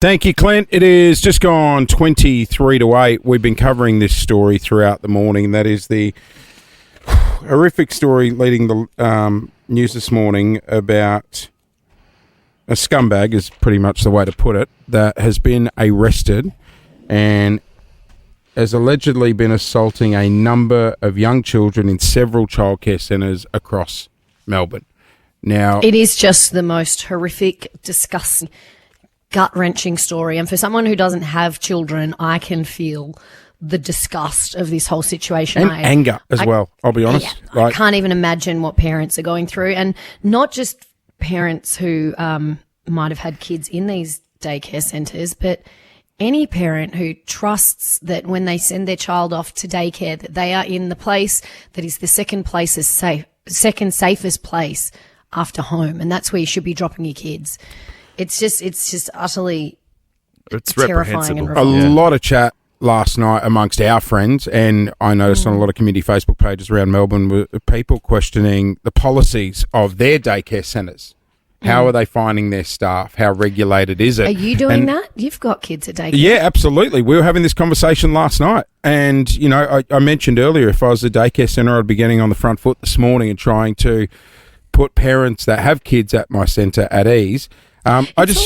Thank you, Clint. It is just gone 23 to 8. We've been covering this story throughout the morning. That is the horrific story leading the news this morning about a scumbag, is pretty much the way to put it, that has been arrested and has allegedly been assaulting a number of young children in several childcare centres across Melbourne. Now, it is just the most horrific, disgusting, gut-wrenching story. And for someone who doesn't have children, I can feel the disgust of this whole situation. And anger as well, I'll be honest. Yeah, I can't even imagine what parents are going through. And not just parents who might have had kids in these daycare centres, but any parent who trusts that when they send their child off to daycare, that they are in the place that is the second safest place after home. And that's where you should be dropping your kids. It's just utterly terrifying. And a lot of chat last night amongst our friends, and I noticed on a lot of community Facebook pages around Melbourne, were people questioning the policies of their daycare centres. How are they finding their staff? How regulated is it? Are you doing that? You've got kids at daycare. Yeah, absolutely. We were having this conversation last night. And, you know, I mentioned earlier, if I was a daycare centre, I'd be getting on the front foot this morning and trying to put parents that have kids at my centre at ease. It's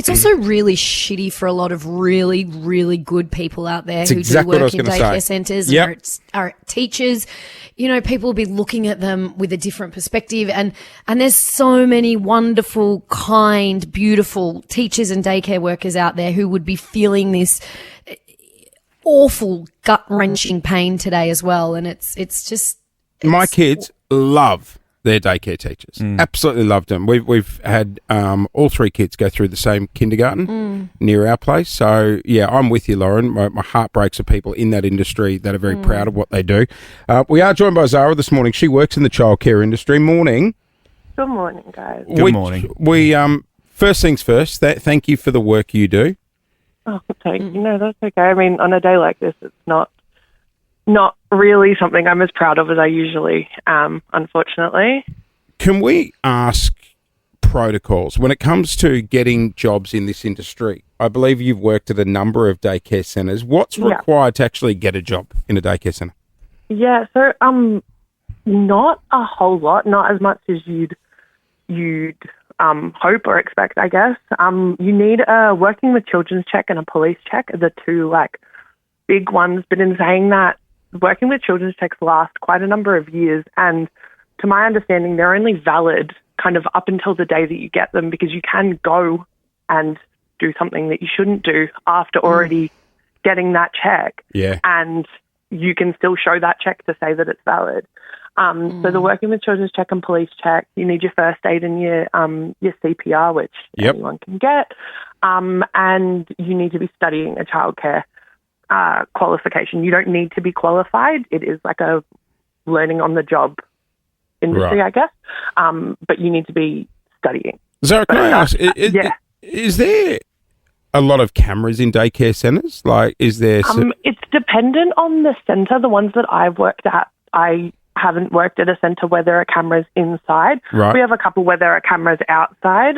also really shitty for a lot of really, really good people out there who do work in daycare centres and are teachers. You know, people will be looking at them with a different perspective. And there's so many wonderful, kind, beautiful teachers and daycare workers out there who would be feeling this awful, gut-wrenching pain today as well. And it's my kids love their daycare teachers. Absolutely loved them. We've had all three kids go through the same kindergarten near our place. So, yeah, I'm with you, Lauren. My heart breaks for people in that industry that are very proud of what they do. We are joined by Zara this morning. She works in the childcare industry. Morning. Good morning, guys. Good morning. We first things first, thank you for the work you do. Oh, thank you. No, that's okay. I mean, on a day like this, it's not really something I'm as proud of as I usually am, unfortunately. Can we ask protocols when it comes to getting jobs in this industry? I believe you've worked at a number of daycare centres. What's required to actually get a job in a daycare centre? Yeah, so not a whole lot, not as much as you'd hope or expect, I guess. You need a working with children's check and a police check are the two big ones. But in saying that, working with children's checks last quite a number of years, and to my understanding, they're only valid kind of up until the day that you get them, because you can go and do something that you shouldn't do after already getting that check. Yeah. And you can still show that check to say that it's valid. So the working with children's check and police check, you need your first aid and your CPR, which anyone can get, and you need to be studying a childcare qualification. You don't need to be qualified. It is like a learning on the job industry, I guess. But you need to be studying. Zara, can I ask, is there a lot of cameras in daycare centres? Like, is there... It's dependent on the centre. The ones that I've worked at, I haven't worked at a centre where there are cameras inside. Right. We have a couple where there are cameras outside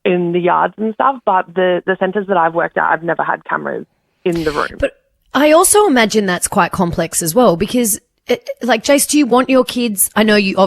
in the yards and stuff, but the centres that I've worked at, I've never had cameras in the room. But I also imagine that's quite complex as well, because Jace, do you want your kids? I know you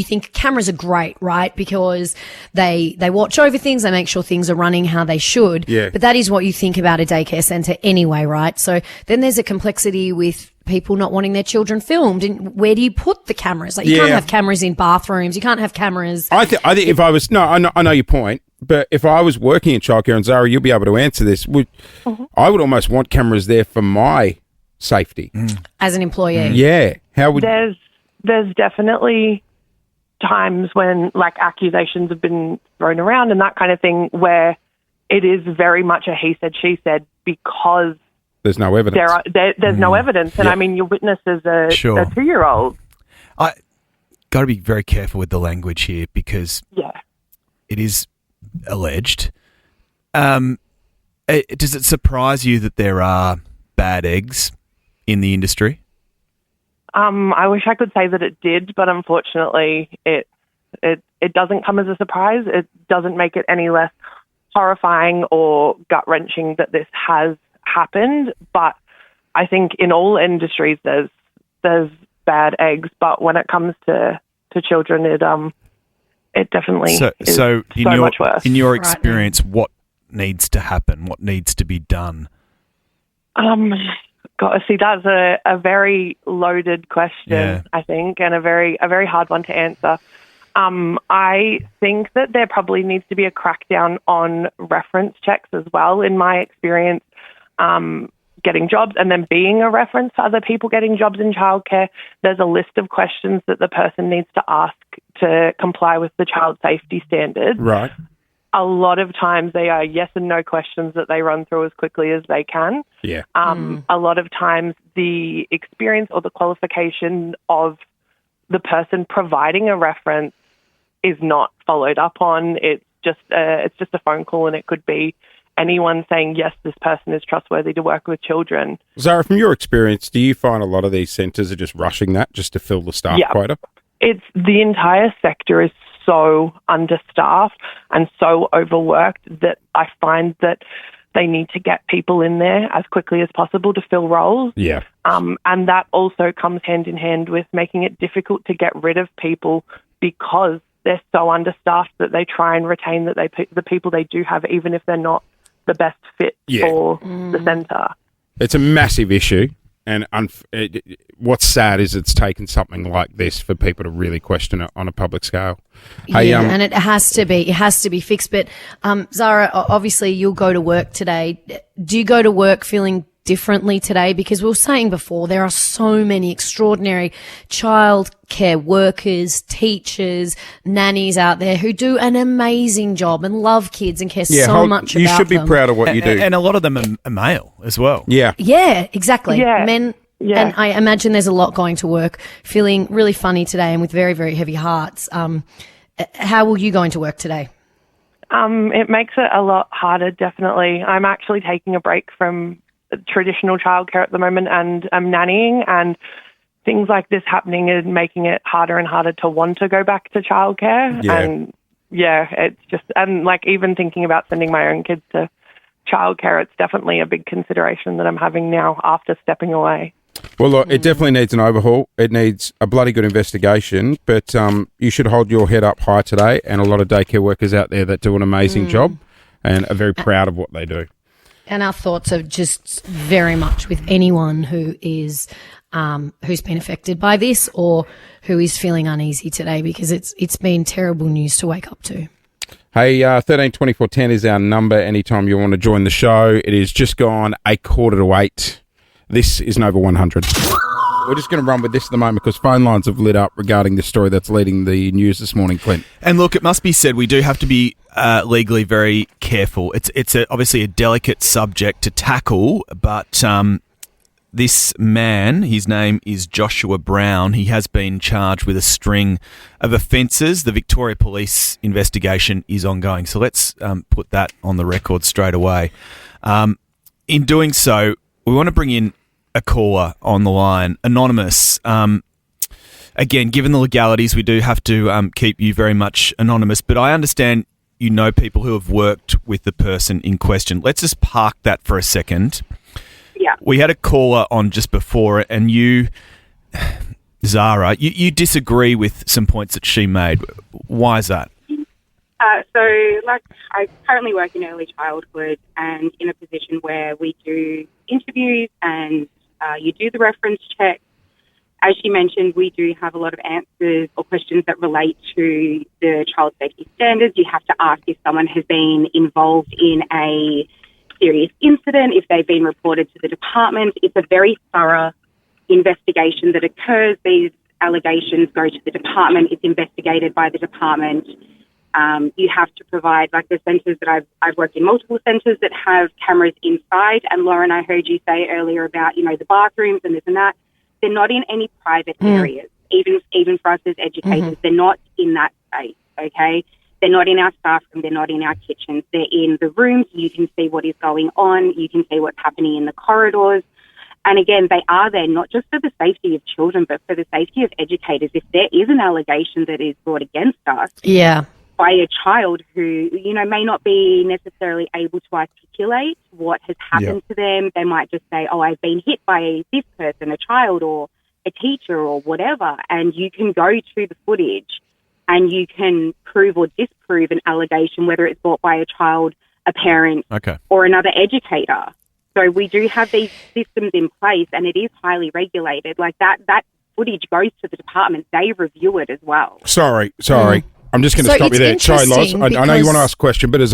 think cameras are great, right? Because they watch over things, they make sure things are running how they should. Yeah. But that is what you think about a daycare centre anyway, right? So then there's a complexity with people not wanting their children filmed, and where do you put the cameras? You can't have cameras in bathrooms. You can't have cameras. I think if I was I know your point. But if I was working in childcare, and Zara, you'll be able to answer this, I would almost want cameras there for my safety. As an employee. Yeah. How would There's definitely times when accusations have been thrown around and that kind of thing, where it is very much a he said, she said, because there's no evidence. There's no evidence. And I mean, your witness is a 2-year-old. I got to be very careful with the language here, because it is alleged. Does it surprise you that there are bad eggs in the industry? I wish I could say that it did, but unfortunately it doesn't come as a surprise. It doesn't make it any less horrifying or gut-wrenching that this has happened, but I think in all industries there's bad eggs, but when it comes to children, it definitely is so much worse. In your experience, what needs to happen? What needs to be done? See, that's a very loaded question, I think, and a very hard one to answer. I think that there probably needs to be a crackdown on reference checks as well. In my experience, getting jobs and then being a reference to other people getting jobs in childcare, there's a list of questions that the person needs to ask to comply with the child safety standards. Right. A lot of times they are yes and no questions that they run through as quickly as they can. Yeah. A lot of times the experience or the qualification of the person providing a reference is not followed up on. It's just a phone call, and it could be anyone saying, yes, this person is trustworthy to work with children. Zara, from your experience, do you find a lot of these centres are just rushing that just to fill the staff quota? It's the entire sector is so understaffed and so overworked that I find that they need to get people in there as quickly as possible to fill roles. Yeah. And that also comes hand in hand with making it difficult to get rid of people because they're so understaffed that they try and retain the people they do have, even if they're not the best fit for the centre. It's a massive issue. And what's sad is it's taken something like this for people to really question it on a public scale. And it has to be fixed. But Zara, obviously you'll go to work today. Do you go to work feeling differently today? Because we were saying before, there are so many extraordinary childcare workers, teachers, nannies out there who do an amazing job and love kids and care so much about them. You should be proud of what you do. And a lot of them are male as well. Yeah. Yeah, exactly. Yeah. Men. Yeah. And I imagine there's a lot going to work, feeling really funny today and with very, very heavy hearts. How will you go into work today? It makes it a lot harder, definitely. I'm actually taking a break from traditional childcare at the moment, and I'm nannying, and things like this happening is making it harder and harder to want to go back to childcare. Yeah. And it's just, and like even thinking about sending my own kids to childcare, it's definitely a big consideration that I'm having now after stepping away. Well, look, it definitely needs an overhaul. It needs a bloody good investigation, but you should hold your head up high today, and a lot of daycare workers out there that do an amazing job and are very proud of what they do. And our thoughts are just very much with anyone who is who's been affected by this or who is feeling uneasy today, because it's been terrible news to wake up to. Hey, 132410 is our number anytime you want to join the show. It is just gone 8:45. This is Nova 100. We're just going to run with this at the moment because phone lines have lit up regarding this story that's leading the news this morning, Clint. And look, it must be said, we do have to be legally very careful. It's obviously a delicate subject to tackle, but this man, his name is Joshua Brown. He has been charged with a string of offences. The Victoria Police investigation is ongoing. So let's put that on the record straight away. In doing so, we want to bring in a caller on the line, anonymous. Again, given the legalities, we do have to keep you very much anonymous, but I understand you know people who have worked with the person in question. Let's just park that for a second. Yeah. We had a caller on just before, and you, Zara, you disagree with some points that she made. Why is that? I currently work in early childhood and in a position where we do interviews and you do the reference check. As she mentioned, we do have a lot of answers or questions that relate to the child safety standards. You have to ask if someone has been involved in a serious incident, if they've been reported to the department. It's a very thorough investigation that occurs. These allegations go to the department. It's investigated by the department. You have to provide, like the centres that I've worked in multiple centres that have cameras inside. And Lauren, I heard you say earlier about, the bathrooms and this and that. They're not in any private areas, even for us as educators. They're not in that space, okay? They're not in our staff room. They're not in our kitchens. They're in the rooms. You can see what is going on. You can see what's happening in the corridors. And again, they are there not just for the safety of children, but for the safety of educators. If there is an allegation that is brought against us, by a child who, you know, may not be necessarily able to articulate what has happened to them. They might just say, oh, I've been hit by this person, a child or a teacher or whatever. And you can go to the footage and you can prove or disprove an allegation, whether it's brought by a child, a parent, or another educator. So we do have these systems in place, and it is highly regulated. Like that footage goes to the department. They review it as well. Sorry. I'm just going to stop you there. Sorry, Loz. I know you want to ask a question, but as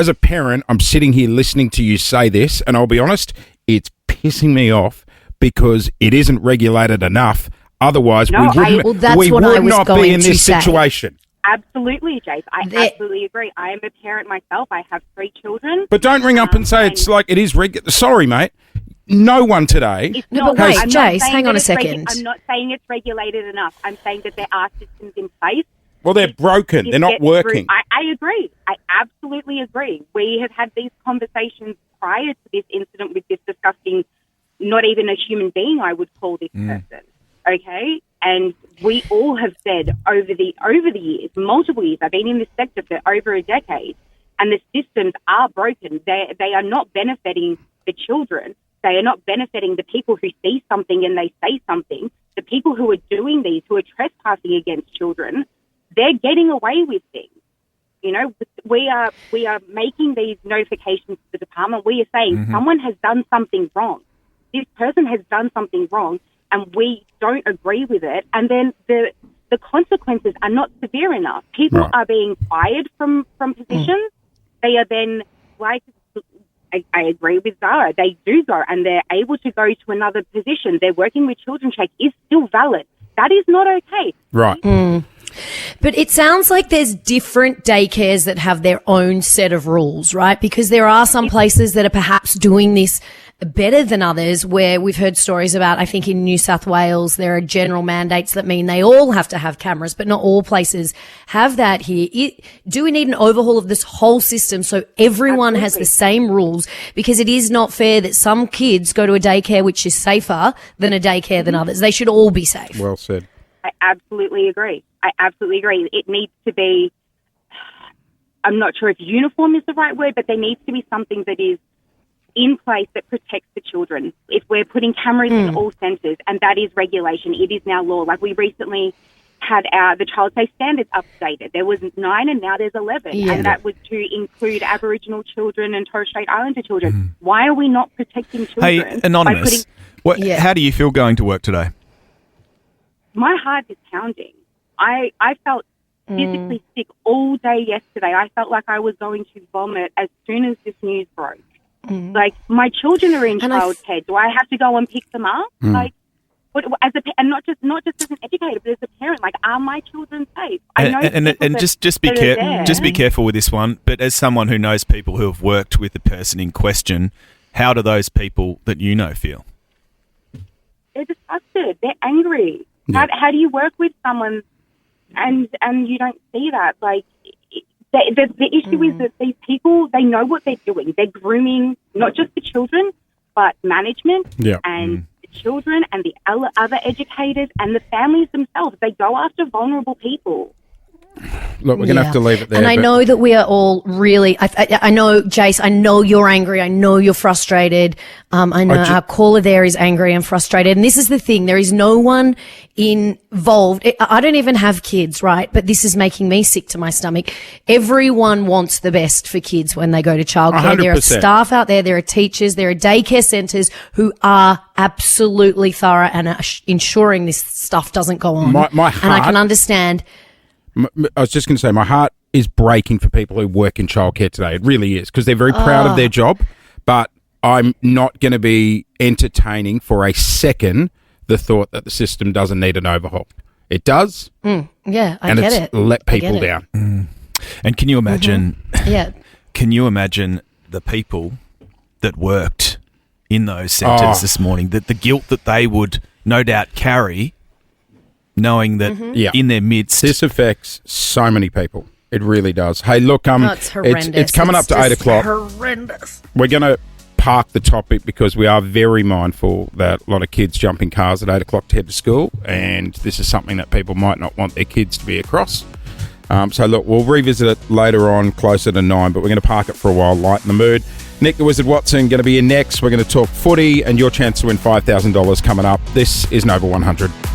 a parent, I'm sitting here listening to you say this, and I'll be honest, it's pissing me off because it isn't regulated enough. Otherwise, we would not be in this situation. Absolutely, Jace. I absolutely agree. I am a parent myself. I have 3 children. But don't ring up and say it's like it is regular. Sorry, mate. No one today. No, but wait, Jace, hang on a second. I'm not saying it's regulated enough. I'm saying that there are systems in place. Well, they're broken. They're not working. I agree. I absolutely agree. We have had these conversations prior to this incident with this disgusting, not even a human being, I would call this person. Okay? And we all have said over the years, multiple years, I've been in this sector for over a decade, and the systems are broken. They are not benefiting the children. They are not benefiting the people who see something and they say something. The people who are doing these, who are trespassing against children, they're getting away with things. You know, we are making these notifications to the department. We are saying someone has done something wrong. This person has done something wrong, and we don't agree with it. And then the consequences are not severe enough. People are being fired from positions. They are then, like, I agree with Zara. They do go and they're able to go to another position. They're working with Children's Check is still valid. That is not okay. Right. But it sounds like there's different daycares that have their own set of rules, right? Because there are some places that are perhaps doing this better than others, where we've heard stories about, I think in New South Wales, there are general mandates that mean they all have to have cameras, but not all places have that here. Do we need an overhaul of this whole system so everyone has the same rules? Because it is not fair that some kids go to a daycare which is safer than a daycare than others. They should all be safe. Well said. I absolutely agree. It needs to be, I'm not sure if uniform is the right word, but there needs to be something that is in place that protects the children. If we're putting cameras in all centres, and that is regulation, it is now law. Like we recently had the child safe standards updated. There was 9 and now there's 11. Yeah. And that was to include Aboriginal children and Torres Strait Islander children. Why are we not protecting children? Hey, Anonymous, how do you feel going to work today? My heart is pounding. I felt physically sick all day yesterday. I felt like I was going to vomit as soon as this news broke. Like, my children are in childcare. Do I have to go and pick them up? Like, and not just as an educator, but as a parent, like, are my children safe? I know just be careful with this one. But as someone who knows people who have worked with the person in question, how do those people that you know feel? They're disgusted. They're angry. Yeah. How do you work with someone and you don't see that? Like, the issue is that these people, they know what they're doing. They're grooming not just the children, but management and the children and the other educators and the families themselves. They go after vulnerable people. Look, we're going to have to leave it there. And I know that we are all really, I know, Jace, I know you're angry. I know you're frustrated. I know our caller there is angry and frustrated. And this is the thing. There is no one involved. I don't even have kids, right? But this is making me sick to my stomach. Everyone wants the best for kids when they go to childcare. 100%. There are staff out there. There are teachers. There are daycare centres who are absolutely thorough and are ensuring this stuff doesn't go on. My heart, and I can understand. I was just going to say, my heart is breaking for people who work in childcare today. It really is, because they're very proud of their job, but I'm not going to be entertaining for a second the thought that the system doesn't need an overhaul. It does. Yeah, I get it. Let people down. And can you imagine? Can you imagine the people that worked in those centres this morning? That the guilt that they would no doubt carry, knowing that in their midst, this affects so many people. It really does. Hey, look, it's horrendous. It's coming up to 8 o'clock. Horrendous. We're going to park the topic because we are very mindful that a lot of kids jump in cars at 8 o'clock to head to school, and this is something that people might not want their kids to be across. So look, we'll revisit it later on, closer to 9, but we're going to park it for a while, lighten the mood. Nick the Wizard Watson going to be in next. We're going to talk footy and your chance to win $5,000 coming up. This is Nova 100.